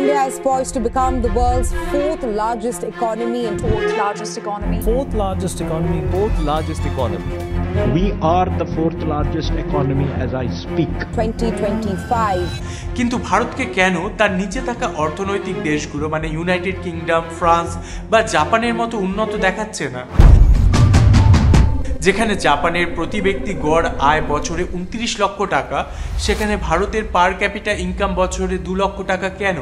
India is poised to become the world's fourth largest economy and Fourth largest economy. Fourth largest economy. We are the fourth largest economy as I speak. 2025. কিন্তু ভারতকে কেন তার নিচে থাকা অর্থনৈতিক দেশগুলো মানে ইউনাইটেড কিংডম, ফ্রান্স বা জাপানের মতো উন্নত দেখাচ্ছে না? যেখানে জাপানের প্রতি ব্যক্তি গড় আয় বছরে 29 লক্ষ টাকা, সেখানে ভারতের পার ক্যাপিটা ইনকাম বছরে 2 লক্ষ টাকা কেন?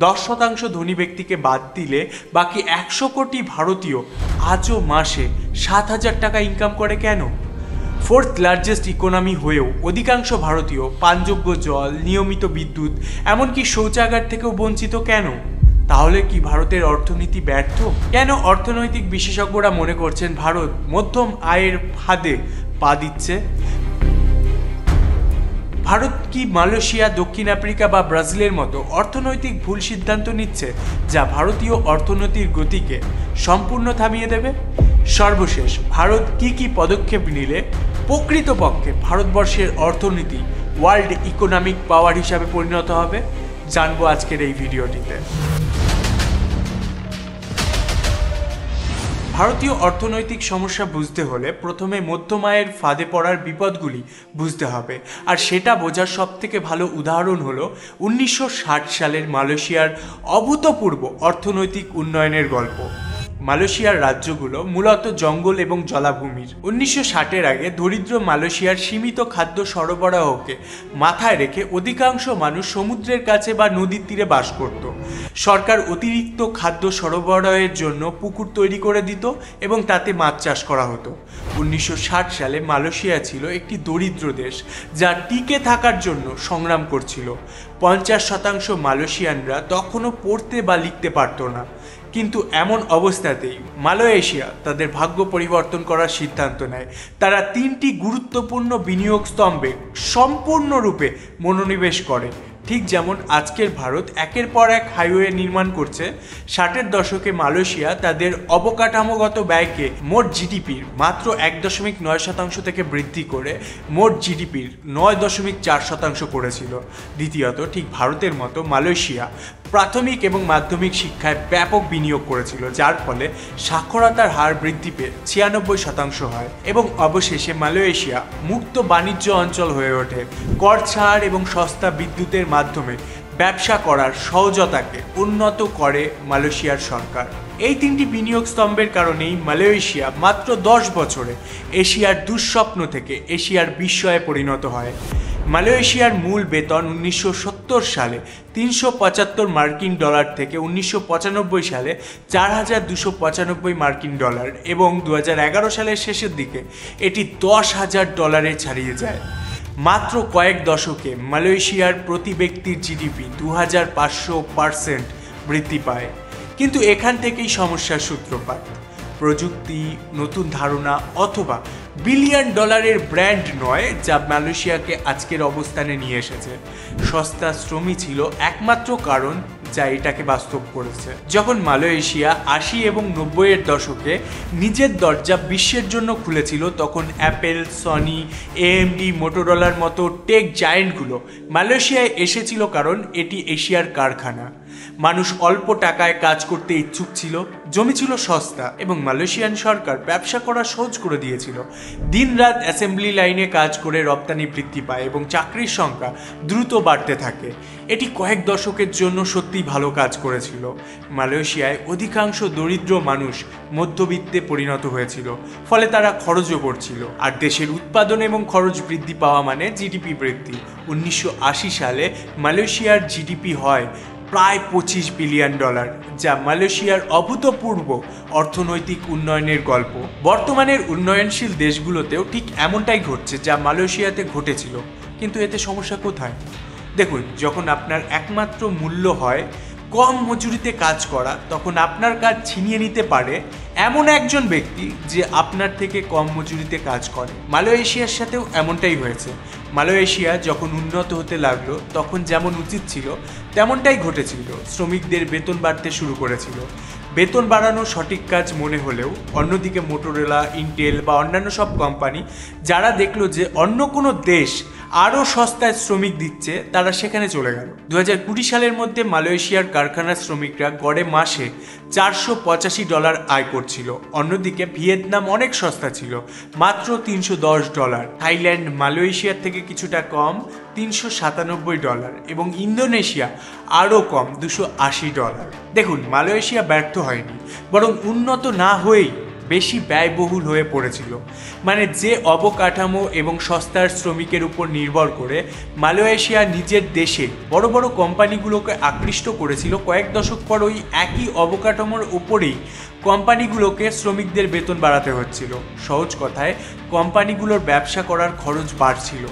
10% ধনী ব্যক্তিকে বাদ দিলে বাকি 100 কোটি ভারতীয় আজও মাসে 7,000 টাকা ইনকাম করে কেন? ফোর্থ লার্জেস্ট ইকোনমি হয়েও অধিকাংশ ভারতীয় পানযোগ্য জল, নিয়মিত বিদ্যুৎ, এমনকি শৌচাগার থেকেও বঞ্চিত কেন? তাহলে কি ভারতের অর্থনীতি ব্যর্থ? কেন অর্থনৈতিক বিশেষজ্ঞরা মনে করছেন ভারত মধ্যম আয়ের ফাঁদে পা দিচ্ছে? ভারত কি মালয়েশিয়া, দক্ষিণ আফ্রিকা বা ব্রাজিলের মতো অর্থনৈতিক ভুল সিদ্ধান্ত নিচ্ছে যা ভারতীয় অর্থনীতির গতিকে সম্পূর্ণ থামিয়ে দেবে? সর্বশেষ ভারত কি পদক্ষেপ নিলে প্রকৃতপক্ষে ভারতবর্ষের অর্থনীতি ওয়ার্ল্ড ইকোনমিক পাওয়ার হিসাবে পরিণত হবে, জানবো আজকের এই ভিডিওটিতে। ভারতীয় অর্থনৈতিক সমস্যা বুঝতে হলে প্রথমে মধ্যম আয়ের ফাঁদে পড়ার বিপদগুলি বুঝতে হবে, আর সেটা বোঝার সবথেকে ভালো উদাহরণ হলো 1960 সালের মালয়েশিয়ার অভূতপূর্ব অর্থনৈতিক উন্নয়নের গল্প। মালয়েশিয়ার রাজ্যগুলো মূলত জঙ্গল এবং জলাভূমির। 1960-এর আগে দরিদ্র মালয়েশিয়ার সীমিত খাদ্য সরবরাহকে মাথায় রেখে অধিকাংশ মানুষ সমুদ্রের কাছে বা নদীর তীরে বাস করত। সরকার অতিরিক্ত খাদ্য সরবরাহের জন্য পুকুর তৈরি করে দিত এবং তাতে মাছ চাষ করা হতো। 1960 সালে মালয়েশিয়া ছিল একটি দরিদ্র দেশ যা টিকে থাকার জন্য সংগ্রাম করছিল। 50% মালয়েশিয়ানরা তখনও পড়তে বা লিখতে পারত না। কিন্তু এমন অবস্থাতেই মালয়েশিয়া তাদের ভাগ্য পরিবর্তন করার সিদ্ধান্ত নেয়। তারা 3টি গুরুত্বপূর্ণ বিনিয়োগ স্তম্ভে সম্পূর্ণরূপে মনোনিবেশ করে। ঠিক যেমন আজকের ভারত একের পর এক হাইওয়ে নির্মাণ করছে, 60-এর দশকে মালয়েশিয়া তাদের অবকাঠামোগত ব্যয়কে মোট জিডিপির মাত্র 1.9% থেকে বৃদ্ধি করে মোট জিডিপির 9.4% করেছিল। দ্বিতীয়ত, ঠিক ভারতের মতো মালয়েশিয়া প্রাথমিক এবং মাধ্যমিক শিক্ষায় ব্যাপক বিনিয়োগ করেছিল, যার ফলে সাক্ষরতার হার বৃদ্ধি পেয়ে 96% হয়। এবং অবশেষে মালয়েশিয়া মুক্ত বাণিজ্য অঞ্চল হয়ে ওঠে। কর ছাড় এবং সস্তা বিদ্যুতের মাধ্যমে ব্যবসা করার সহজতাকে উন্নত করে মালয়েশিয়ার সরকার। এই 3টি বিনিয়োগ স্তম্ভের কারণেই মালয়েশিয়া মাত্র 10 বছরে এশিয়ার দুঃস্বপ্ন থেকে এশিয়ার বিস্ময়ে পরিণত হয়। মালয়েশিয়ার মূল বেতন 1970 সালে 375 মার্কিন ডলার থেকে 1995 সালে 4,295 মার্কিন ডলার এবং 2011 সালের শেষের দিকে এটি 10,000 ডলারে ছাড়িয়ে যায়। মাত্র কয়েক দশকে মালয়েশিয়ার প্রতি ব্যক্তির জিডিপি 2500% বৃদ্ধি পায়। কিন্তু এখান থেকেই সমস্যার সূত্রপাত। প্রযুক্তি, নতুন ধারণা অথবা বিলিয়ন ডলারের ব্র্যান্ড নয় যা মালয়েশিয়াকে আজকের অবস্থানে নিয়ে এসেছে। সস্তা শ্রমই ছিল একমাত্র কারণ যা এটাকে বাস্তব করেছে। যখন মালয়েশিয়া 80 এবং 90-এর দশকে নিজের দরজা বিশ্বের জন্য খুলেছিল, তখন অ্যাপেল, সনি, AMD, মোটোরোলার মতো টেক জায়েন্টগুলো মালয়েশিয়ায় এসেছিল কারণ এটি এশিয়ার কারখানা। মানুষ অল্প টাকায় কাজ করতে ইচ্ছুক ছিল, জমি ছিল সস্তা এবং মালয়েশিয়ান সরকার ব্যবসা করা সহজ করে দিয়েছিল। দিনরাত অ্যাসেম্বলি লাইনে কাজ করে রপ্তানি বৃদ্ধি পায় এবং চাকরির সংখ্যা দ্রুত বাড়তে থাকে। এটি কয়েক দশকের জন্য সত্যি ভালো কাজ করেছিল। মালয়েশিয়ায় অধিকাংশ দরিদ্র মানুষ মধ্যবিত্তে পরিণত হয়েছিল, ফলে তারা খরচও করছিল। আর দেশের উৎপাদন এবং খরচ বৃদ্ধি পাওয়া মানে জিডিপি বৃদ্ধি। 1980 সালে মালয়েশিয়ার জিডিপি হয় প্রায় 25 বিলিয়ন ডলার, যা মালয়েশিয়ার অভূতপূর্ব অর্থনৈতিক উন্নয়নের গল্প। বর্তমানের উন্নয়নশীল দেশগুলোতেও ঠিক এমনটাই ঘটছে যা মালয়েশিয়াতে ঘটেছিল। কিন্তু এতে সমস্যা কোথায়? দেখুন, যখন আপনার একমাত্র মূল্য হয় কম মজুরিতে কাজ করা, তখন আপনার কাজ ছিনিয়ে নিতে পারে এমন একজন ব্যক্তি যে আপনার থেকে কম মজুরিতে কাজ করে। মালয়েশিয়ার সাথেও এমনটাই হয়েছে। মালয়েশিয়া যখন উন্নত হতে লাগলো, তখন যেমন উচিত ছিল তেমনটাই ঘটেছিল। শ্রমিকদের বেতন বাড়তে শুরু করেছিল। বেতন বাড়ানো সঠিক কাজ মনে হলেও অন্যদিকে মোটোরোলা, ইন্টেল বা অন্যান্য সব কোম্পানি যারা দেখলো যে অন্য কোনো দেশ আরও সস্তায় শ্রমিক দিচ্ছে, তারা সেখানে চলে গেল। 2020 সালের মধ্যে মালয়েশিয়ার কারখানার শ্রমিকরা গড়ে মাসে $485 আয় করছিল। অন্যদিকে ভিয়েতনাম অনেক সস্তা ছিল, মাত্র $310। থাইল্যান্ড মালয়েশিয়ার থেকে কিছুটা কম, $397, এবং ইন্দোনেশিয়া আরও কম, $280। দেখুন, মালয়েশিয়া ব্যর্থ হয়নি, বরং উন্নত না হয়েই বেশি ব্যয়বহুল হয়ে পড়েছিল। মানে যে অবকাঠামো এবং সস্তার শ্রমিকের উপর নির্ভর করে মালয়েশিয়া নিজের দেশে বড় বড় কোম্পানিগুলোকে আকৃষ্ট করেছিল, কয়েক দশক পর ওই একই অবকাঠামোর উপরেই কোম্পানিগুলোকে শ্রমিকদের বেতন বাড়াতে হচ্ছিল। সহজ কথায়, কোম্পানিগুলোর ব্যবসা করার খরচ বাড়ছিল।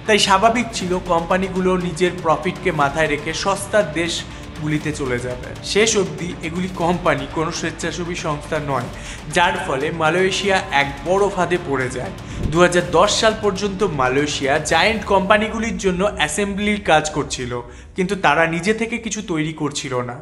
তাই স্বাভাবিক ছিল কোম্পানিগুলো নিজের প্রফিটকে মাথায় রেখে সস্তার দেশগুলিতে চলে যাবে। শেষ অবধি এগুলি কোম্পানি, কোনো স্বেচ্ছাসেবী সংস্থা নয়, যার ফলে মালয়েশিয়া এক বড় ফাঁদে পড়ে যায়। 2010 সাল পর্যন্ত মালয়েশিয়া জায়ান্ট কোম্পানিগুলির জন্য অ্যাসেম্বলির কাজ করছিল, কিন্তু তারা নিজে থেকে কিছু তৈরি করছিল না।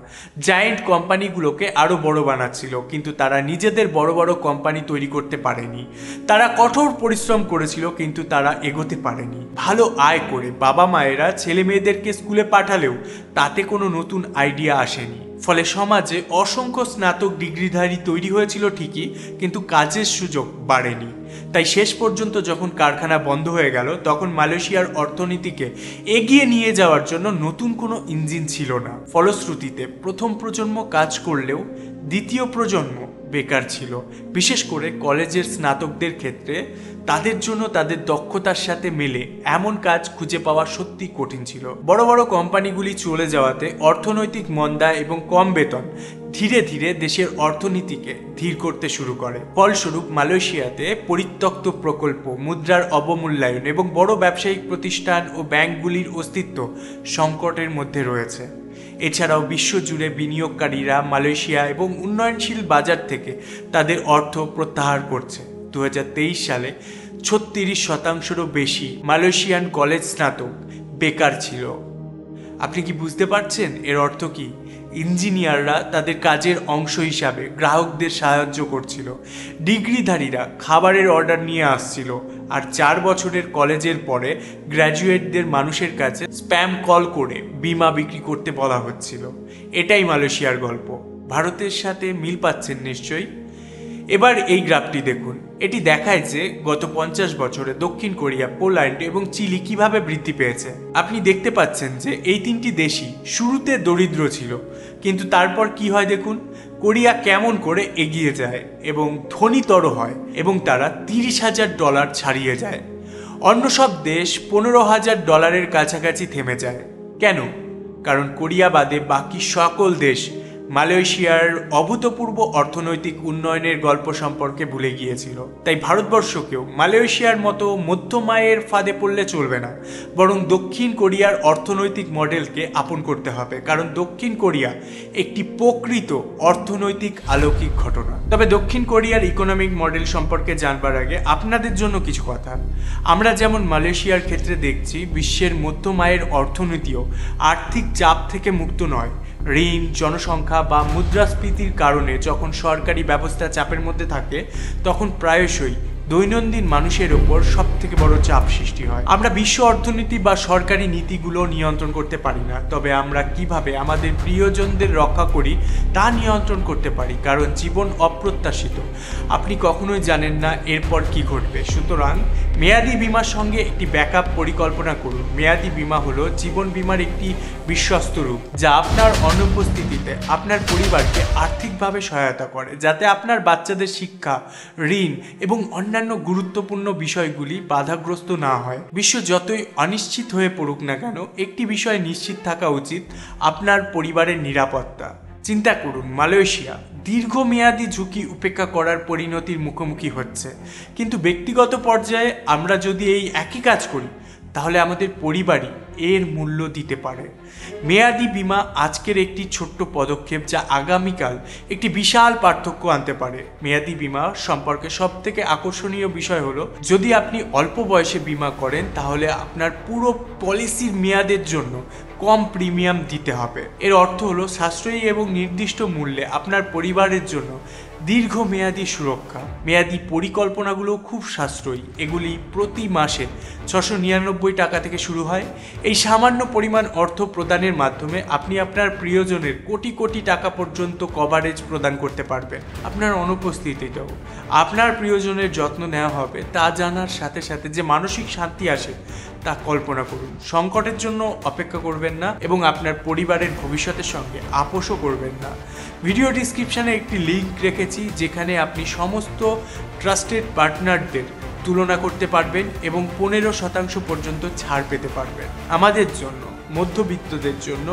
জায়ান্ট কোম্পানিগুলোকে আরও বড় বানাচ্ছিল, কিন্তু তারা নিজেদের বড় বড় কোম্পানি তৈরি করতে পারেনি। তারা কঠোর পরিশ্রম করেছিল, কিন্তু তারা এগোতে পারেনি। ভালো আয় করে বাবা মায়েরা ছেলে মেয়েদেরকে স্কুলে পাঠালেও তাতে কোনো নতুন আইডিয়া আসেনি। ফলে সমাজে অসংখ্য স্নাতক ডিগ্রিধারী তৈরি হয়েছিল ঠিকই, কিন্তু কাজের সুযোগ বাড়েনি। তাই শেষ পর্যন্ত যখন কারখানা বন্ধ হয়ে গেল, তখন মালয়েশিয়ার অর্থনীতিকে এগিয়ে নিয়ে যাওয়ার জন্য নতুন কোনো ইঞ্জিন ছিল না। ফলশ্রুতিতে প্রথম প্রজন্ম কাজ করলেও দ্বিতীয় প্রজন্ম বেকার ছিল। বিশেষ করে কলেজের স্নাতকদের ক্ষেত্রে তাদের জন্য তাদের দক্ষতার সাথে মেলে এমন কাজ খুঁজে পাওয়া সত্যি কঠিন ছিল। বড় বড় কোম্পানিগুলি চলে যাওয়াতে অর্থনৈতিক মন্দা এবং কম বেতন ধীরে ধীরে দেশের অর্থনীতিকে ধীর করতে শুরু করে। ফলস্বরূপ মালয়েশিয়াতে পরিত্যক্ত প্রকল্প, মুদ্রার অবমূল্যায়ন এবং বড় ব্যবসায়িক প্রতিষ্ঠান ও ব্যাংকগুলির অস্তিত্ব সংকটের মধ্যে রয়েছে। এছাড়াও বিশ্বজুড়ে বিনিয়োগকারীরা মালয়েশিয়া এবং উন্নয়নশীল বাজার থেকে তাদের অর্থ প্রত্যাহার করছে। 2023 সালে 36%-রও বেশি মালয়েশিয়ান কলেজ স্নাতক বেকার ছিল। আপনি কি বুঝতে পারছেন এর অর্থ কি? ইঞ্জিনিয়াররা তাদের কাজের অংশ হিসাবে গ্রাহকদের সাহায্য করছিল, ডিগ্রিধারীরা খাবারের অর্ডার নিয়ে আসছিল, আর 4 বছরের কলেজের পরে গ্র্যাজুয়েটদের মানুষের কাছে স্প্যাম কল করে বিমা বিক্রি করতে বলা হচ্ছিল। এটাই মালয়েশিয়ার গল্প। ভারতের সাথে মিল পাচ্ছেন নিশ্চয়ই। এবার এই গ্রাফটি দেখুন। এটি দেখায় যে গত 50 বছরে দক্ষিণ কোরিয়া, পোল্যান্ড এবং চিলি কিভাবে বৃদ্ধি পেয়েছে। আপনি দেখতে পাচ্ছেন যে এই তিনটি দেশই শুরুতে দরিদ্র ছিল, কিন্তু তারপর কি হয় দেখুন। কোরিয়া কেমন করে এগিয়ে যায় এবং ধনীতর হয়, এবং তারা $30,000 ছাড়িয়ে যায়। অন্য সব দেশ $15,000 কাছাকাছি থেমে যায়। কেন? কারণ কোরিয়া বাদে বাকি সকল দেশ মালয়েশিয়ার অভূতপূর্ব অর্থনৈতিক উন্নয়নের গল্প সম্পর্কে ভুলে গিয়েছিল। তাই ভারতবর্ষকেও মালয়েশিয়ার মতো মধ্যম আয়ের ফাঁদে পড়লে চলবে না, বরং দক্ষিণ কোরিয়ার অর্থনৈতিক মডেলকে আপন করতে হবে। কারণ দক্ষিণ কোরিয়া একটি প্রকৃত অর্থনৈতিক আলৌকিক ঘটনা। তবে দক্ষিণ কোরিয়ার ইকোনমিক মডেল সম্পর্কে জানবার আগে আপনাদের জন্য কিছু কথা। আমরা যেমন মালয়েশিয়ার ক্ষেত্রে দেখছি, বিশ্বের মধ্যম আয়ের অর্থনীতিও আর্থিক চাপ থেকে মুক্ত নয়। ঋণ, জনসংখ্যা বা মুদ্রাস্ফীতির কারণে যখন সরকারি ব্যবস্থা চাপের মধ্যে থাকে, তখন প্রায়শই দৈনন্দিন মানুষের ওপর সব থেকে বড় চাপ সৃষ্টি হয়। আমরা বিশ্ব অর্থনীতি বা সরকারি নীতিগুলো নিয়ন্ত্রণ করতে পারি না, তবে আমরা কিভাবে আমাদের প্রিয়জনদের রক্ষা করি তা নিয়ন্ত্রণ করতে পারি। কারণ জীবন অপ্রত্যাশিত, আপনি কখনোই জানেন না এরপর কি ঘটবে। সুতরাং মেয়াদি বীমার সঙ্গে একটি ব্যাকআপ পরিকল্পনা করুন। মেয়াদি বীমা হলো জীবন বীমার একটি বিশ্বস্ত রূপ, যা আপনার অনুপস্থিতিতে আপনার পরিবারকে আর্থিকভাবে সহায়তা করে, যাতে আপনার বাচ্চাদের শিক্ষা, ঋণ এবং অন্যান্য গুরুত্বপূর্ণ বিষয়গুলি বাধাগ্রস্ত না হয়। বিশ্ব যতই অনিশ্চিত হয়ে পড়ুক না কেন, একটি বিষয় নিশ্চিত থাকা উচিত: আপনার পরিবারের নিরাপত্তা। চিন্তা করুন, মালয়েশিয়া দীর্ঘমেয়াদী ঝুঁকি উপেক্ষা করার পরিণতির মুখোমুখি হচ্ছে, কিন্তু ব্যক্তিগত পর্যায়ে আমরা যদি এই একই কাজ করি, তাহলে আমাদের পরিবারই এর মূল্য দিতে পারে। মেয়াদি বীমা আজকের একটি ছোট্ট পদক্ষেপ, যা আগামীকাল একটি বিশাল পার্থক্য আনতে পারে। মেয়াদি বীমা সম্পর্কে সবথেকে আকর্ষণীয় বিষয় হলো, যদি আপনি অল্প বয়সে বীমা করেন, তাহলে আপনার পুরো পলিসির মেয়াদের জন্য কম প্রিমিয়াম দিতে হবে। এর অর্থ হলো সাশ্রয়ী এবং নির্দিষ্ট মূল্যে আপনার পরিবারের জন্য দীর্ঘমেয়াদী সুরক্ষা, মেয়াদী পরিকল্পনাগুলো খুব সাশ্রয়ী, এগুলি প্রতি মাসে 699 টাকা থেকে শুরু হয়। এই সামান্য পরিমাণ অর্থ প্রদানের মাধ্যমে আপনি আপনার প্রিয়জনের কোটি কোটি টাকা পর্যন্ত কভারেজ প্রদান করতে পারবেন। আপনার অনুপস্থিতিতেও আপনার প্রিয়জনের যত্ন নেওয়া হবে তা জানার সাথে সাথে যে মানসিক শান্তি আসে তা কল্পনা করুন। সংকটের জন্য অপেক্ষা করবেন না এবং আপনার পরিবারের ভবিষ্যতের সঙ্গে আপোষও করবেন না। ভিডিও ডিসক্রিপশানে একটি লিঙ্ক রেখেছি যেখানে আপনি সমস্ত ট্রাস্টেড পার্টনারদের তুলনা করতে পারবেন এবং 15% পর্যন্ত ছাড় পেতে পারবেন। আমাদের জন্য, মধ্যবিত্তদের জন্য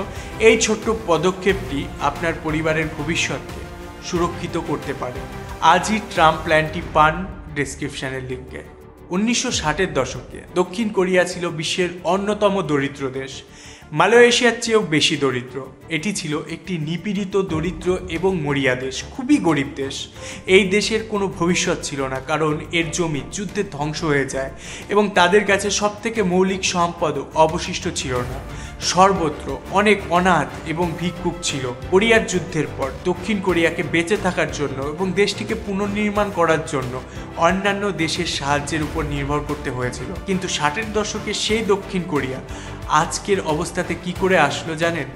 এই ছোট্ট পদক্ষেপটি আপনার পরিবারের ভবিষ্যৎকে সুরক্ষিত করতে পারে। আজই ট্রাম্প প্ল্যানটি পান ডেসক্রিপশানের লিঙ্কে। 1960-এর দশকে দক্ষিণ কোরিয়া ছিল বিশ্বের অন্যতম দরিদ্র দেশ, মালয়েশিয়ার চেয়েও বেশি দরিদ্র। এটি ছিল একটি নিপীড়িত, দরিদ্র এবং মরিয়া দেশ, খুবই গরিব দেশ। এই দেশের কোনো ভবিষ্যৎ ছিল না, কারণ এর জমি যুদ্ধে ধ্বংস হয়ে যায় এবং তাদের কাছে সবথেকে মৌলিক সম্পদও অবশিষ্ট ছিল না। সর্বত্র অনেক অনাথ এবং ভিক্ষুক ছিল। কোরিয়ার যুদ্ধের পর দক্ষিণ কোরিয়াকে বেঁচে থাকার জন্য এবং দেশটিকে পুনর্নির্মাণ করার জন্য অন্যান্য দেশের সাহায্যের উপর নির্ভর করতে হয়েছিল। কিন্তু 60-এর দশকে সেই দক্ষিণ কোরিয়া আজকের অবস্থাতে কি করে আসলো জানেন?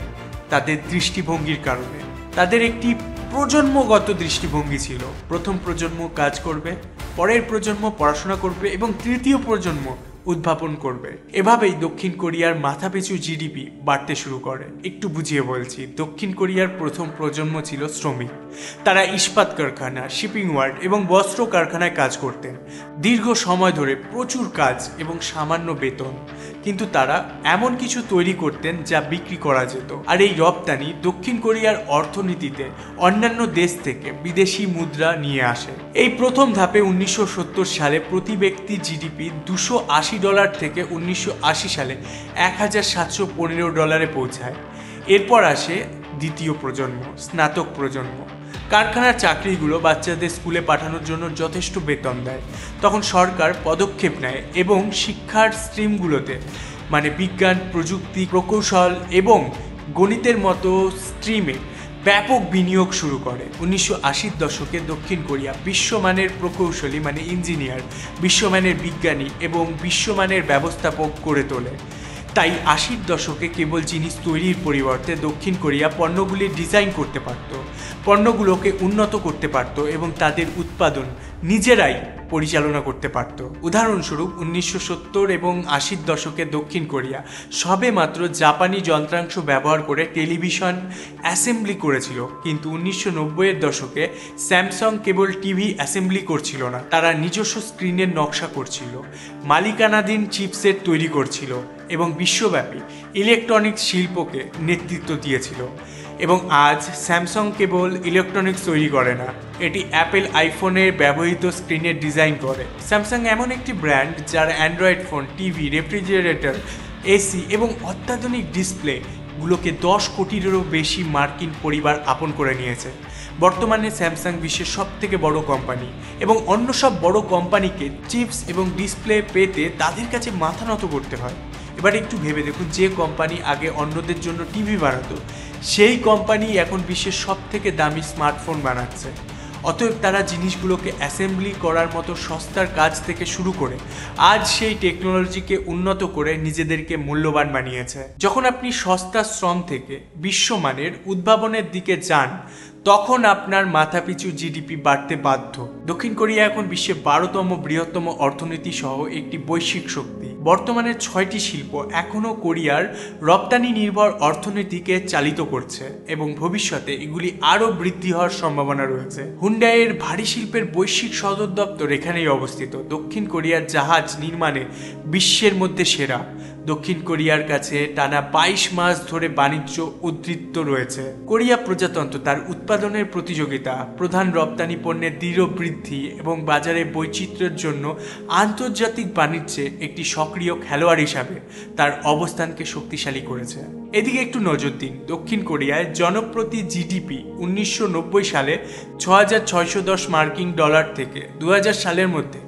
তাদের দৃষ্টিভঙ্গির কারণে। তাদের একটি প্রজন্মগত দৃষ্টিভঙ্গি ছিল। প্রথম প্রজন্ম কাজ করবে, পরের প্রজন্ম পড়াশোনা করবে এবং তৃতীয় প্রজন্ম উদ্ভাবন করবে। এভাবেই দক্ষিণ কোরিয়ার মাথাপিছু জিডিপি বাড়তে শুরু করে। একটু বুঝিয়ে বলছি, দক্ষিণ কোরিয়ার প্রথম প্রজন্ম ছিল শ্রমিক। তারা ইস্পাত কারখানা, শিপিং ওয়ার্ড এবং বস্ত্র কারখানায় কাজ করতেন। দীর্ঘ সময় ধরে প্রচুর কাজ এবং সামান্য বেতন, কিন্তু তারা এমন কিছু তৈরি করতেন যা বিক্রি করা যেত। আর এই রপ্তানি দক্ষিণ কোরিয়ার অর্থনীতিতে অন্যান্য দেশ থেকে বিদেশি মুদ্রা নিয়ে আসে। এই প্রথম ধাপে 1970 সালে প্রতি ব্যক্তি জিডিপি $280 থেকে 1980 সালে $1715 পৌঁছায়। এরপর আসে দ্বিতীয় প্রজন্ম, স্নাতক প্রজন্ম। কারখানার চাকরিগুলো বাচ্চাদের স্কুলে পাঠানোর জন্য যথেষ্ট বেতন দেয়। তখন সরকার পদক্ষেপ নেয় এবং শিক্ষার স্ট্রিমগুলোতে, মানে বিজ্ঞান, প্রযুক্তি, প্রকৌশল এবং গণিতের মতো স্ট্রিমে ব্যাপক বিনিয়োগ শুরু করে। 1980-র দশকে দক্ষিণ কোরিয়া বিশ্বমানের প্রকৌশলী, মানে ইঞ্জিনিয়ার, বিশ্বমানের বিজ্ঞানী এবং বিশ্বমানের ব্যবস্থাপক করে তোলে। তাই 80-র দশকে কেবল জিনিস তৈরির পরিবর্তে দক্ষিণ কোরিয়া পণ্যগুলি ডিজাইন করতে পারত, পণ্যগুলোকে উন্নত করতে পারত এবং তাদের উৎপাদন নিজেরাই পরিচালনা করতে পারত। উদাহরণস্বরূপ 1970 এবং 80-র দশকে দক্ষিণ কোরিয়া সবে মাত্র জাপানি যন্ত্রাংশ ব্যবহার করে টেলিভিশন অ্যাসেম্বলি করেছিল, কিন্তু 1990-এর দশকে স্যামসাং কেবল টিভি অ্যাসেম্বলি করছিল না, তারা নিজস্ব স্ক্রিনের নকশা করছিল, মালিকানাধীন চিপসেট তৈরি করছিল এবং বিশ্বব্যাপী ইলেকট্রনিক্স শিল্পকে নেতৃত্ব দিয়েছিল। এবং আজ স্যামসাং কেবল ইলেকট্রনিক্স তৈরি করে না, এটি অ্যাপেল আইফোনের ব্যবহৃত স্ক্রিনের ডিজাইন করে। স্যামসাং এমন একটি ব্র্যান্ড যার Android phone, TV, refrigerator, AC এবং অত্যাধুনিক ডিসপ্লেগুলোকে 10 কোটিরও বেশি মার্কিন পরিবার আপন করে নিয়েছে। বর্তমানে স্যামসাং বিশ্বের সবথেকে বড় কোম্পানি এবং অন্য সব বড় কোম্পানিকে চিপস এবং ডিসপ্লে পেতে তাদের কাছে মাথা নত করতে হয়। এবার একটু ভেবে দেখুন, যে কোম্পানি আগে অন্যদের জন্য টিভি বানাতো, সেই কোম্পানি এখন বিশ্বের সবথেকে দামি স্মার্টফোন বানাচ্ছে। অতএব তারা জিনিসগুলোকে অ্যাসেম্বলি করার মতো সস্তার কাজ থেকে শুরু করে আজ সেই টেকনোলজিকে উন্নত করে নিজেদেরকে মূল্যবান বানিয়েছে। যখন আপনি সস্তা শ্রম থেকে বিশ্বমানের উদ্ভাবনের দিকে যান, তখন আপনার মাথাপিছু জিডিপি বাড়তে বাধ্য। দক্ষিণ কোরিয়া এখন বিশ্বের 12তম বৃহত্তম অর্থনীতি সহ একটি বৈশ্বিক শক্তি। বর্তমানে 6টি শিল্প এখনও কোরিয়ার রপ্তানি নির্ভর অর্থনীতিকে চালিত করছে এবং ভবিষ্যতে এগুলি আরও বৃদ্ধি হওয়ার সম্ভাবনা রয়েছে। হুন্ডাইয়ের ভারী শিল্পের বৈশ্বিক সদর দপ্তর এখানেই অবস্থিত। দক্ষিণ কোরিয়ার জাহাজ নির্মাণে বিশ্বের মধ্যে সেরা। দক্ষিণ কোরিয়ার কাছে টানা 22 মাস ধরে বাণিজ্য উদ্বৃত্ত রয়েছে। কোরিয়া প্রজাতন্ত্র তার উৎপাদনের প্রতিযোগিতা, প্রধান রপ্তানি পণ্যের দৃঢ় বৃদ্ধি এবং বাজারে বৈচিত্র্যের জন্য আন্তর্জাতিক বাণিজ্যে একটি সক্রিয় খেলোয়াড় হিসাবে তার অবস্থানকে শক্তিশালী করেছে। এদিকে একটু নজর দিন, দক্ষিণ কোরিয়ায় জনপ্রতি জিডিপি 1990 সালে $6,610 থেকে 2000 সালের মধ্যে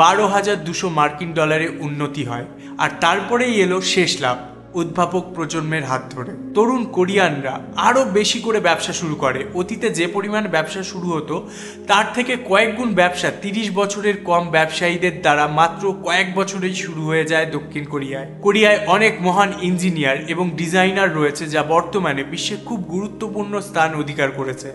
$12,200 উন্নতি হয়। আর তারপরেই এলো শেষ লাভ, উদ্ভাবক প্রজন্মের হাত ধরে। তরুণ কোরিয়ানরা আরও বেশি করে ব্যবসা শুরু করে। অতীতে যে পরিমাণ ব্যবসা শুরু হতো তার থেকে কয়েক গুণ ব্যবসা 30 বছরের কম ব্যবসায়ীদের দ্বারা মাত্র কয়েক বছরেই শুরু হয়ে যায় দক্ষিণ কোরিয়ায়। কোরিয়ায় অনেক মহান ইঞ্জিনিয়ার এবং ডিজাইনার রয়েছে যা বর্তমানে বিশ্বে খুব গুরুত্বপূর্ণ স্থান অধিকার করেছে।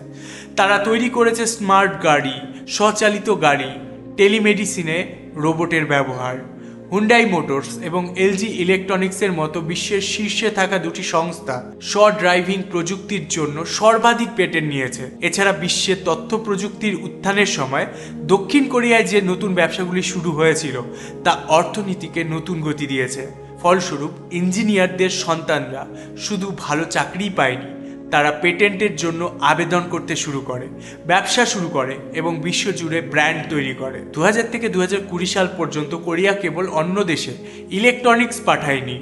তারা তৈরি করেছে স্মার্ট গাড়ি, স্বচালিত গাড়ি, টেলিমেডিসিনে রোবটের ব্যবহার। হুন্ডাই মোটরস এবং এলজি ইলেকট্রনিক্সের মতো বিশ্বের শীর্ষে থাকা দুটি সংস্থা ড্রাইভিং প্রযুক্তির জন্য সর্বাধিক পেটেন্ট নিয়েছে। এছাড়া বিশ্বের তথ্য প্রযুক্তির উত্থানের সময় দক্ষিণ কোরিয়ায় যে নতুন ব্যবসাগুলি শুরু হয়েছিল তা অর্থনীতিকে নতুন গতি দিয়েছে। ফলস্বরূপ ইঞ্জিনিয়ারদের সন্তানরা শুধু ভালো চাকরিই পায়নি, তারা পেটেন্টের জন্য আবেদন করতে শুরু করে, ব্যবসা শুরু করে এবং বিশ্বজুড়ে ব্র্যান্ড তৈরি করে। 2000 থেকে 2020 সাল পর্যন্ত কোরিয়া কেবল অন্য দেশে ইলেকট্রনিক্স পাঠায়নি।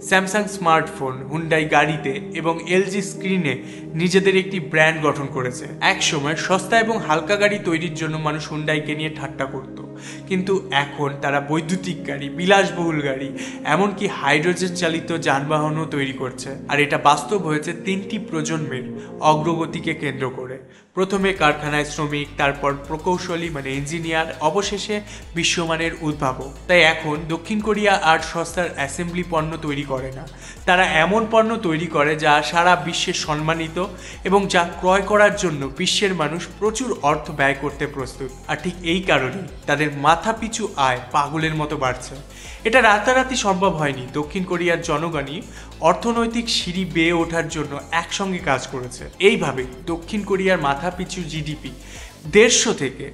স্যামসাং স্মার্টফোন, হুন্ডাই গাড়িতে এবং এলজি স্ক্রিনে নিজেদের একটি ব্র্যান্ড গঠন করেছে। এক সময় সস্তা এবং হালকা গাড়ি তৈরির জন্য মানুষ হুন্ডাইকে নিয়ে ঠাট্টা করত, কিন্তু এখন তারা বৈদ্যুতিক গাড়ি, বিলাসবহুল গাড়ি, এমনকি হাইড্রোজেন চালিত যানবাহনও তৈরি করছে। আর এটা বাস্তব হয়েছে 3টি প্রজন্মের অগ্রগতিকে কেন্দ্র করে। প্রথমে কারখানায় শ্রমিক, তারপর প্রকৌশলী মানে ইঞ্জিনিয়ার, অবশেষে বিশ্বমানের উদ্ভাবক। তাই এখন দক্ষিণ কোরিয়া আর সস্তার অ্যাসেম্বলি পণ্য তৈরি করে না, তারা এমন পণ্য তৈরি করে যা সারা বিশ্বে সম্মানিত এবং যা ক্রয় করার জন্য বিশ্বের মানুষ প্রচুর অর্থ ব্যয় করতে প্রস্তুত। আর ঠিক এই কারণেই তাদের মাথাপিছু আয় পাগলের মতো বাড়ছে। এটা রাতারাতি সম্ভব হয়নি। দক্ষিণ কোরিয়ার জনগণই অর্থনৈতিক সিঁড়ি বেয়ে ওঠার জন্য একসঙ্গে কাজ করেছে। এইভাবে দক্ষিণ কোরিয়ার মাথাপিছু জিডিপি 150 থেকে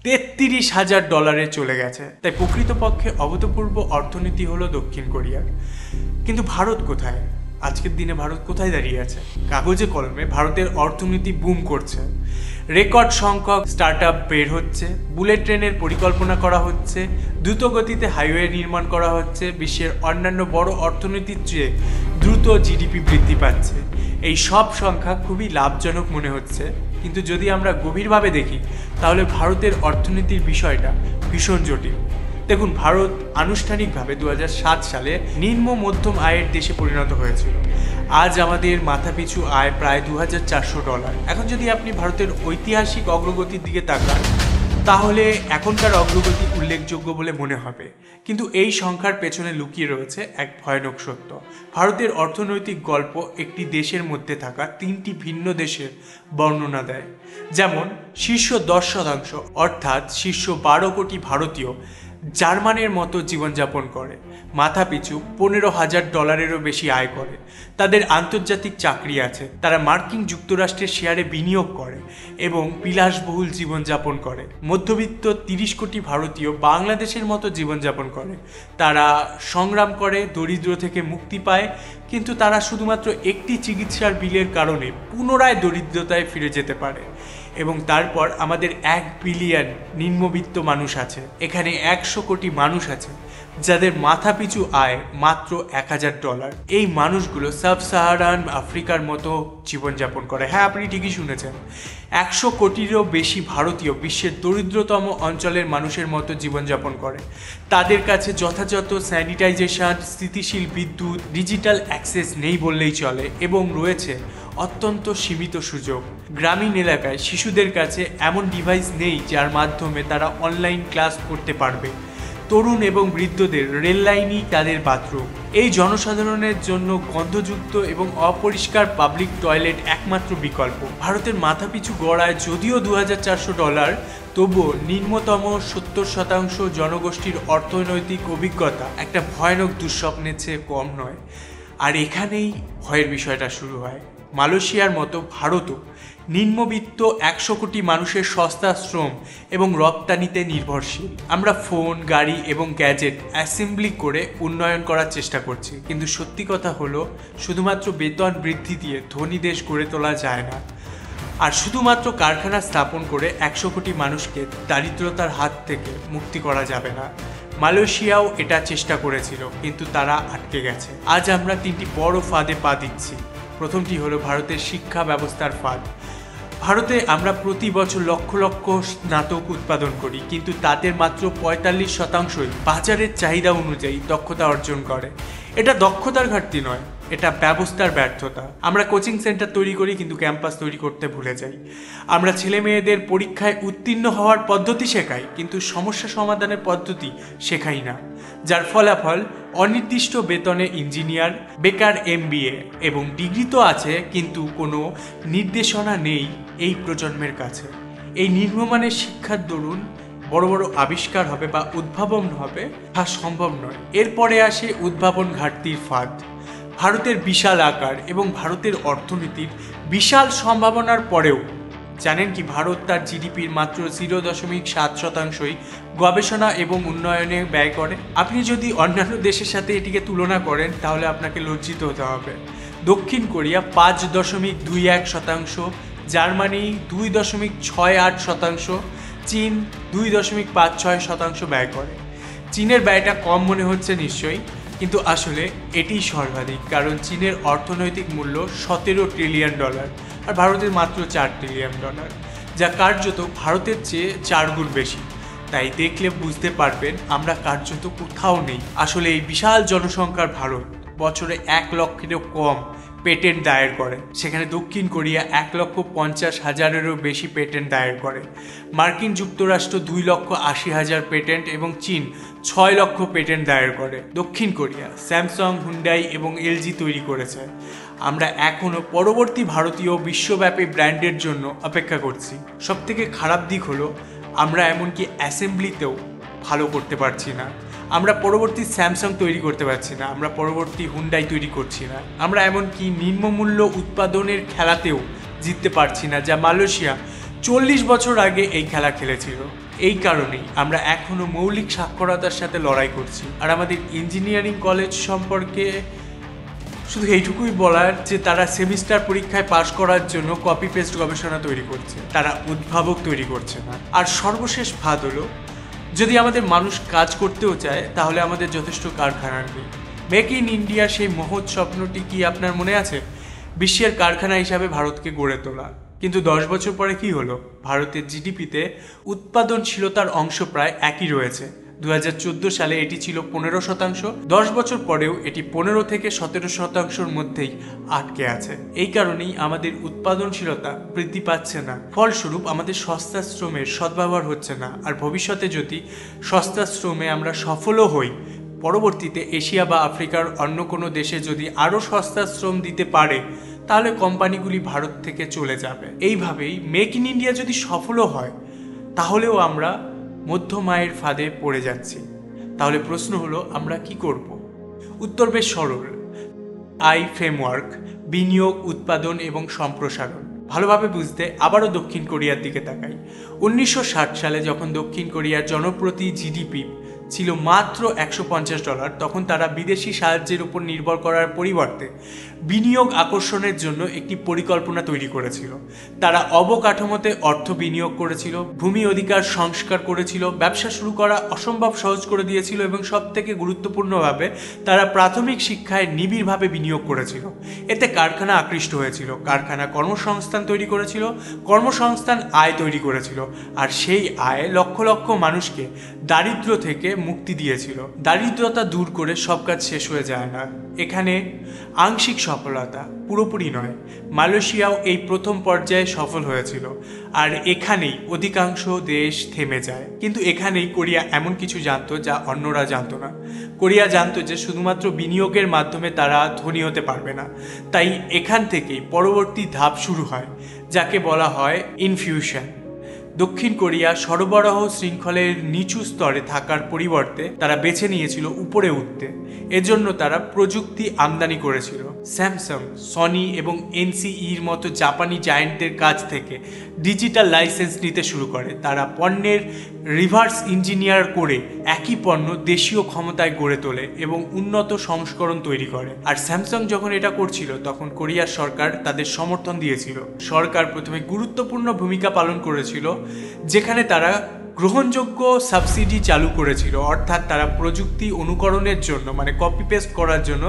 $33,000 চলে গেছে। তাই প্রকৃতপক্ষে অভূতপূর্ব অর্থনীতি হলো দক্ষিণ কোরিয়ার। কিন্তু ভারত কোথায়? আজকের দিনে ভারত কোথায় দাঁড়িয়ে আছে? কাগজে কলমে ভারতের অর্থনীতি বুম করছে। রেকর্ড সংখ্যক স্টার্টআপ বের হচ্ছে, বুলেট ট্রেনের পরিকল্পনা করা হচ্ছে, দ্রুত গতিতে হাইওয়ে নির্মাণ করা হচ্ছে, বিশ্বের অন্যান্য বড় অর্থনীতির চেয়ে দ্রুত জিডিপি বৃদ্ধি পাচ্ছে। এই সব সংখ্যা খুবই লাভজনক মনে হচ্ছে, কিন্তু যদি আমরা গভীরভাবে দেখি তাহলে ভারতের অর্থনীতির বিষয়টা ভীষণ জটিল। দেখুন, ভারত আনুষ্ঠানিকভাবে 2007 সালে নিম্ন মধ্যম আয়ের দেশে পরিণত হয়েছিল। আজ আমাদের মাথাপিছু আয় প্রায় $2,400। এখন যদি আপনি ভারতের ঐতিহাসিক অগ্রগতির দিকে তাকান তাহলে এখনকার অগ্রগতি উল্লেখযোগ্য বলে মনে হবে, কিন্তু এই সংখ্যার পেছনে লুকিয়ে রয়েছে এক ভয়ানক সত্য। ভারতের অর্থনৈতিক গল্প একটি দেশের মধ্যে থাকা 3টি ভিন্ন দেশের বর্ণনা দেয়। যেমন শীর্ষ 10% অর্থাৎ শীর্ষ 12 কোটি ভারতীয় জার্মানের মতো জীবনযাপন করে, মাথাপিছু $15,000-এরও বেশি আয় করে, তাদের আন্তর্জাতিক চাকরি আছে, তারা মার্কিন যুক্তরাষ্ট্রের শেয়ারে বিনিয়োগ করে এবং বিলাসবহুল জীবনযাপন করে। মধ্যবিত্ত 30 কোটি ভারতীয় বাংলাদেশের মতো জীবনযাপন করে, তারা সংগ্রাম করে, দরিদ্র থেকে মুক্তি পায়, কিন্তু তারা শুধুমাত্র একটি চিকিৎসার বিলের কারণে পুনরায় দরিদ্রতায় ফিরে যেতে পারে। এবং তারপর আমাদের 1 বিলিয়ন নিম্নবিত্ত মানুষ আছে। এখানে 100 কোটি মানুষ আছে যাদের মাথাপিছু আয় মাত্র $1,000। এই মানুষগুলো সাব সাহারান আফ্রিকার মতো জীবনযাপন করে। হ্যাঁ, আপনি ঠিকই শুনেছেন, 100 কোটিরও বেশি ভারতীয় বিশ্বের দরিদ্রতম অঞ্চলের মানুষের মতো জীবনযাপন করে। তাদের কাছে যথাযথ স্যানিটাইজেশন, স্থিতিশীল বিদ্যুৎ, ডিজিটাল অ্যাক্সেস নেই বললেই চলে এবং রয়েছে অত্যন্ত সীমিত সুযোগ। গ্রামীণ এলাকায় শিশুদের কাছে এমন ডিভাইস নেই যার মাধ্যমে তারা অনলাইন ক্লাস করতে পারবে। তরুণ এবং বৃদ্ধদের রেল লাইনই তাদের বাথরুম। এই জনসাধারণের জন্য গন্ধযুক্ত এবং অপরিষ্কার পাবলিক টয়লেট একমাত্র বিকল্প। ভারতের মাথাপিছু গড় আয় যদিও $2,400, তবুও নিম্নতম 70% জনগোষ্ঠীর অর্থনৈতিক অভিজ্ঞতা একটা ভয়ানক দুঃস্বপ্নের চেয়ে কম নয়। আর এখানেই ভয়ের বিষয়টা শুরু হয়। মালয়েশিয়ার মতো ভারতও নিম্নবিত্ত 100 কোটি মানুষের সস্তা শ্রম এবং রপ্তানিতে নির্ভরশীল। আমরা ফোন, গাড়ি এবং গ্যাজেট অ্যাসেম্বলি করে উন্নয়ন করার চেষ্টা করছি, কিন্তু সত্যি কথা হলো শুধুমাত্র বেতন বৃদ্ধি দিয়ে ধনী দেশ গড়ে তোলা যায় না। আর শুধুমাত্র কারখানা স্থাপন করে 100 কোটি মানুষকে দারিদ্রতার হাত থেকে মুক্তি করা যাবে না। মালয়েশিয়াও এটা চেষ্টা করেছিল, কিন্তু তারা আটকে গেছে। আজ আমরা 3টি বড় ফাঁদে পা দিচ্ছি। প্রথমটি হলো ভারতের শিক্ষা ব্যবস্থার ফাঁদ। ভারতে আমরা প্রতি বছর লক্ষ লক্ষ স্নাতক উৎপাদন করি, কিন্তু তাদের মাত্র 45%ই বাজারের চাহিদা অনুযায়ী দক্ষতা অর্জন করে। এটা দক্ষতার ঘাটতি নয়, এটা ব্যবস্থার ব্যর্থতা। আমরা কোচিং সেন্টার তৈরি করি কিন্তু ক্যাম্পাস তৈরি করতে ভুলে যাই। আমরা ছেলে মেয়েদের পরীক্ষায় উত্তীর্ণ হওয়ার পদ্ধতি শেখাই কিন্তু সমস্যা সমাধানের পদ্ধতি শেখাই না, যার ফলাফল অনির্দিষ্ট বেতনে ইঞ্জিনিয়ার, বেকার MBA এবং ডিগ্রি তো আছে কিন্তু কোনো নির্দেশনা নেই এই প্রজন্মের কাছে। এই নিম্নমানের শিক্ষার দরুন বড় বড় আবিষ্কার হবে বা উদ্ভাবন হবে তা সম্ভব নয়। এরপরে আসে উদ্ভাবন ঘাটতির ফাঁদ। ভারতের বিশাল আকার এবং ভারতের অর্থনীতির বিশাল সম্ভাবনার পরেও জানেন কি ভারত তার জিডিপির মাত্র 0.7%ই গবেষণা এবং উন্নয়নে ব্যয় করে। আপনি যদি অন্যান্য দেশের সাথে এটিকে তুলনা করেন তাহলে আপনাকে লজ্জিত হতে হবে। দক্ষিণ কোরিয়া 5.21%, জার্মানি 2.68%, চীন 2.56% ব্যয় করে। চীনের ব্যয়টা কম মনে হচ্ছে নিশ্চয়ই, কিন্তু আসলে এটিই সর্বাধিক, কারণ চীনের অর্থনৈতিক মূল্য $17 ট্রিলিয়ন আর ভারতের মাত্র $4 ট্রিলিয়ন, যা কার্যত ভারতের চেয়ে 4 গুণ বেশি। তাই দেখলে বুঝতে পারবেন আমরা কার্যত কোথাও নেই। আসলে এই বিশাল জনসংখ্যার ভারত বছরে 1 লক্ষেরও কম পেটেন্ট দায়ের করে, সেখানে দক্ষিণ কোরিয়া 1,50,000-এরও বেশি পেটেন্ট দায়ের করে। মার্কিন যুক্তরাষ্ট্র 2,80,000 পেটেন্ট এবং চীন 6 লক্ষ পেটেন্ট দায়ের করে। দক্ষিণ কোরিয়া স্যামসাং, হুন্ডাই এবং LG তৈরি করেছে। আমরা এখনও পরবর্তী ভারতীয় বিশ্বব্যাপী ব্র্যান্ডের জন্য অপেক্ষা করছি। সবথেকে খারাপ দিক হলো আমরা এমনকি অ্যাসেম্বলিতেও ভালো করতে পারছি না। আমরা পরবর্তী স্যামসাং তৈরি করতে পারছি না, আমরা পরবর্তী হুন্ডাই তৈরি করছি না, আমরা এমনকি নিম্নমূল্য উৎপাদনের খেলাতেও জিততে পারছি না, যা মালয়েশিয়া 40 বছর আগে এই খেলা খেলেছিল। এই কারণেই আমরা এখনও মৌলিক সাক্ষরতার সাথে লড়াই করছি। আর আমাদের ইঞ্জিনিয়ারিং কলেজ সম্পর্কে শুধু এইটুকুই বলার যে তারা সেমিস্টার পরীক্ষায় পাশ করার জন্য কপি পেস্ট গবেষণা তৈরি করছে, তারা উদ্ভাবক তৈরি করছে না। আর সর্বশেষ ফাঁদ হলো, যদি আমাদের মানুষ কাজ করতেও চায় তাহলে আমাদের যথেষ্ট কারখানা নেই। মেক ইন ইন্ডিয়ার সেই মহৎ স্বপ্নটি কি আপনার মনে আছে? বিশ্বের কারখানা হিসাবে ভারতকে গড়ে তোলা। কিন্তু 10 বছর পরে কি হলো? ভারতের জিডিপিতে উৎপাদনশীলতার অংশ প্রায় একই রয়েছে। 2014 সালে এটি ছিল 15%, 10 বছর পরেও এটি 15 থেকে 17%-র মধ্যেই আটকে আছে। এই কারণেই আমাদের উৎপাদনশীলতা বৃদ্ধি পাচ্ছে না, ফলস্বরূপ আমাদের সস্তা শ্রমের সদ্ব্যবহার হচ্ছে না। আর ভবিষ্যতে যদি সস্তা শ্রমে আমরা সফলও হই, পরবর্তীতে এশিয়া বা আফ্রিকার অন্য কোনো দেশে যদি আরও সস্তা শ্রম দিতে পারে তাহলে কোম্পানিগুলি ভারত থেকে চলে যাবে। এইভাবেই মেক ইন ইন্ডিয়া যদি সফলও হয় তাহলেও আমরা মধ্যম আয়ের ফাঁদে পড়ে যাচ্ছি। তাহলে প্রশ্ন হলো আমরা কি করব? উত্তর বেশ সরল। ফ্রেমওয়ার্ক, বিনিয়োগ, উৎপাদন এবং সম্প্রসারণ। ভালোভাবে বুঝতে আবারও দক্ষিণ কোরিয়ার দিকে তাকাই। 1960 সালে যখন দক্ষিণ কোরিয়ার জনপ্রতি জিডিপি ছিল মাত্র $150, তখন তারা বিদেশি সাহায্যের উপর নির্ভর করার পরিবর্তে বিনিয়োগ আকর্ষণের জন্য একটি পরিকল্পনা তৈরি করেছিল। তারা অবকাঠামোতে অর্থ বিনিয়োগ করেছিল, ভূমি অধিকার সংস্কার করেছিল, ব্যবসা শুরু করা অসম্ভব সহজ করে দিয়েছিল এবং সবথেকে গুরুত্বপূর্ণভাবে তারা প্রাথমিক শিক্ষায় নিবিড়ভাবে বিনিয়োগ করেছিল। এতে কারখানা আকৃষ্ট হয়েছিল, কারখানা কর্মসংস্থান তৈরি করেছিল, কর্মসংস্থান আয় তৈরি করেছিল, আর সেই আয় লক্ষ লক্ষ মানুষকে দারিদ্র থেকে মুক্তি দিয়েছিল। দারিদ্রতা দূর করে সব কাজ শেষ হয়ে যায় না, এখানে আংশিক সফলতা, পুরোপুরি নয়। মালয়েশিয়াও এই প্রথম পর্যায়ে সফল হয়েছিল, আর এখানেই অধিকাংশ দেশ থেমে যায়। কিন্তু এখানেই কোরিয়া এমন কিছু জানতো যা অন্যরা জানতো না। কোরিয়া জানতো যে শুধুমাত্র বিনিয়োগের মাধ্যমে তারা ধনী হতে পারবে না। তাই এখান থেকেই পরবর্তী ধাপ শুরু হয়, যাকে বলা হয় ইনফিউশন। দক্ষিণ কোরিয়া সরবরাহ শৃঙ্খলের নিচু স্তরে থাকার পরিবর্তে তারা বেছে নিয়েছিল উপরে উঠতে। এজন্য তারা প্রযুক্তি আমদানি করেছিল। স্যামসাং, সনি এবং NCEর মতো জাপানি জায়ান্টদের কাছ থেকে ডিজিটাল লাইসেন্স নিতে শুরু করে। তারা পণ্যের রিভার্স ইঞ্জিনিয়ার করে একই পণ্য দেশীয় ক্ষমতায় গড়ে তোলে এবং উন্নত সংস্করণ তৈরি করে। আর স্যামসাং যখন এটা করছিল তখন কোরিয়ার সরকার তাদের সমর্থন দিয়েছিল। সরকার প্রথমে গুরুত্বপূর্ণ ভূমিকা পালন করেছিল, যেখানে তারা গ্রহণযোগ্য সাবসিডি চালু করেছিল, অর্থাৎ তারা প্রযুক্তি অনুকরণের জন্য মানে কপি পেস্ট করার জন্য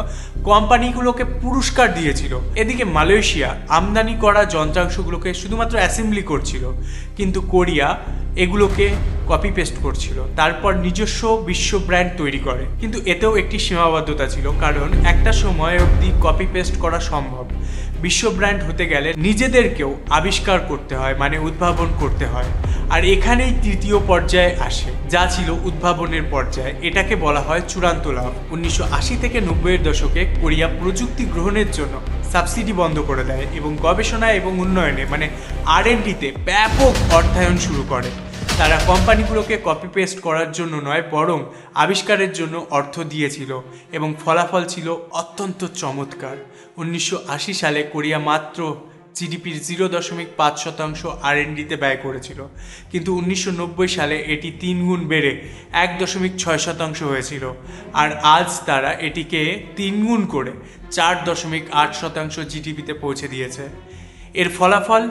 কোম্পানিগুলোকে পুরস্কার দিয়েছিল। এদিকে মালয়েশিয়া আমদানি করা যন্ত্রাংশগুলোকে শুধুমাত্র অ্যাসেম্বলি করছিল, কিন্তু কোরিয়া এগুলোকে কপি পেস্ট করছিল, তারপর নিজস্ব বিশ্ব ব্র্যান্ড তৈরি করে। কিন্তু এতেও একটি সীমাবদ্ধতা ছিল, কারণ একটা সময় অবধি কপি পেস্ট করা সম্ভব। বিশ্ব ব্র্যান্ড হতে গেলে নিজেদেরকেও আবিষ্কার করতে হয়, মানে উদ্ভাবন করতে হয়। আর এখানেই তৃতীয় পর্যায়ে আসে, যা ছিল উদ্ভাবনের পর্যায়ে। এটাকে বলা হয় চূড়ান্ত লাভ। 1980 থেকে 90-এর দশকে কোরিয়া প্রযুক্তি গ্রহণের জন্য সাবসিডি বন্ধ করে দেয় এবং গবেষণা এবং উন্নয়নে মানে R&Dতে ব্যাপক অর্থায়ন শুরু করে। তারা কোম্পানিগুলোকে কপি পেস্ট করার জন্য নয়, বরং আবিষ্কারের জন্য অর্থ দিয়েছিল এবং ফলাফল ছিল অত্যন্ত চমৎকার। 1980 সালে কোরিয়া মাত্র জিডিপির 0.5% R&Dতে ব্যয় করেছিল, কিন্তু 1990 সালে এটি 3 গুণ বেড়ে 1.6% হয়েছিল। আর আজ তারা এটিকে 3 গুণ করে 4.8% জিডিপিতে পৌঁছে দিয়েছে। এর ফলাফল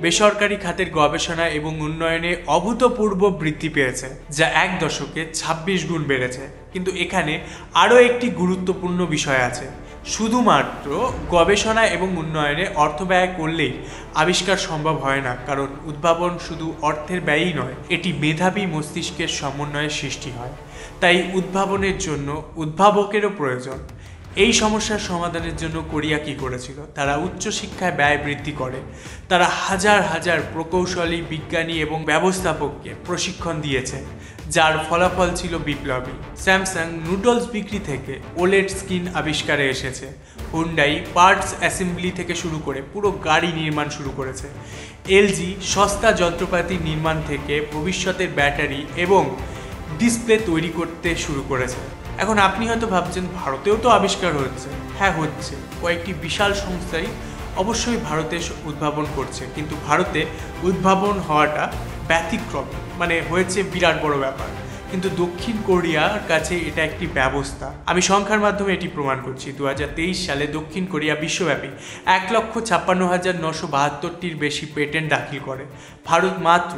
বেসরকারি খাতের গবেষণা এবং উন্নয়নে অভূতপূর্ব বৃদ্ধি পেয়েছে, যা 1 দশকে 26 গুণ বেড়েছে। কিন্তু এখানে আরও একটি গুরুত্বপূর্ণ বিষয় আছে। শুধুমাত্র গবেষণা এবং উন্নয়নে অর্থ ব্যয় করলেই আবিষ্কার সম্ভব হয় না, কারণ উদ্ভাবন শুধু অর্থের ব্যয়ই নয়, এটি মেধাবী মস্তিষ্কের সমন্বয়ে সৃষ্টি হয়। তাই উদ্ভাবনের জন্য উদ্ভাবকেরও প্রয়োজন। এই সমস্যার সমাধানের জন্য কোরিয়া কী করেছিল? তারা উচ্চশিক্ষায় ব্যয় বৃদ্ধি করে। তারা হাজার হাজার প্রকৌশলী, বিজ্ঞানী এবং ব্যবস্থাপককে প্রশিক্ষণ দিয়েছে, যার ফলাফল ছিল বিপ্লবী। স্যামসাং নুডলস বিক্রি থেকে ওলেড স্ক্রিন আবিষ্কারে এসেছে। হুন্ডাই পার্টস অ্যাসেম্বলি থেকে শুরু করে পুরো গাড়ি নির্মাণ শুরু করেছে। এলজি সস্তা যন্ত্রপাতি নির্মাণ থেকে ভবিষ্যতের ব্যাটারি এবং ডিসপ্লে তৈরি করতে শুরু করেছে। এখন আপনি হয়তো ভাবছেন ভারতেও তো আবিষ্কার হচ্ছে। হ্যাঁ, হচ্ছে। কয়েকটি বিশাল সংস্থাই অবশ্যই ভারতে উদ্ভাবন করছে, কিন্তু ভারতে উদ্ভাবন হওয়াটা ব্যতিক্রম, মানে হয়েছে বিরাট বড় ব্যাপার। কিন্তু দক্ষিণ কোরিয়ার কাছে এটা একটি ব্যবস্থা। আমি সংখ্যার মাধ্যমে এটি প্রমাণ করছি। 2023 সালে দক্ষিণ কোরিয়া বিশ্বব্যাপী 1,56,972-টির বেশি পেটেন্ট দাখিল করে। ভারত মাত্র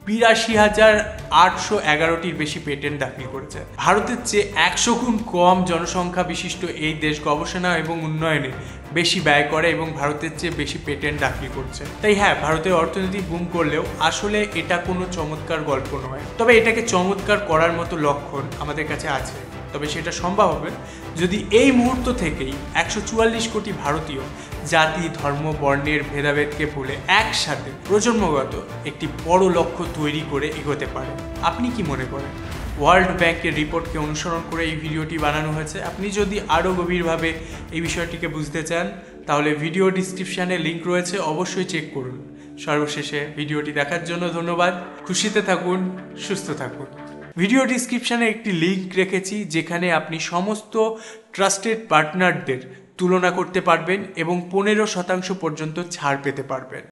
82,811-টির বেশি পেটেন্ট দাখিল করেছে। ভারতের চেয়ে 100 গুণ কম জনসংখ্যা বিশিষ্ট এই দেশ গবেষণা এবং উন্নয়নে বেশি ব্যয় করে এবং ভারতের চেয়ে বেশি পেটেন্ট দাখিল করছে। তাই হ্যাঁ, ভারতের অর্থনীতি বুম করলেও আসলে এটা কোনো চমৎকার গল্প নয়। তবে এটাকে চমৎকার করার মতো লক্ষণ আমাদের কাছে আছে। তবে সেটা সম্ভব হবে যদি এই মুহূর্ত থেকেই 144 কোটি ভারতীয় জাতি, ধর্ম, বর্ণের ভেদাভেদকে ভুলে একসাথে প্রজন্মগত একটি বড় লক্ষ্য তৈরি করে এগোতে পারে। আপনি কি মনে করেন? ওয়ার্ল্ড ব্যাংকের রিপোর্টকে অনুসরণ করে এই ভিডিওটি বানানো হয়েছে। আপনি যদি আরও গভীরভাবে এই বিষয়টিকে বুঝতে চান, তাহলে ভিডিও ডিসক্রিপশানে লিঙ্ক রয়েছে, অবশ্যই চেক করুন। সর্বশেষে ভিডিওটি দেখার জন্য ধন্যবাদ। খুশিতে থাকুন, সুস্থ থাকুন। ভিডিও ডিসক্রিপশানে একটি লিঙ্ক রেখেছি, যেখানে আপনি সমস্ত ট্রাস্টেড পার্টনারদের তুলনা করতে পারবেন এবং 15% পর্যন্ত ছাড় পেতে পারবেন।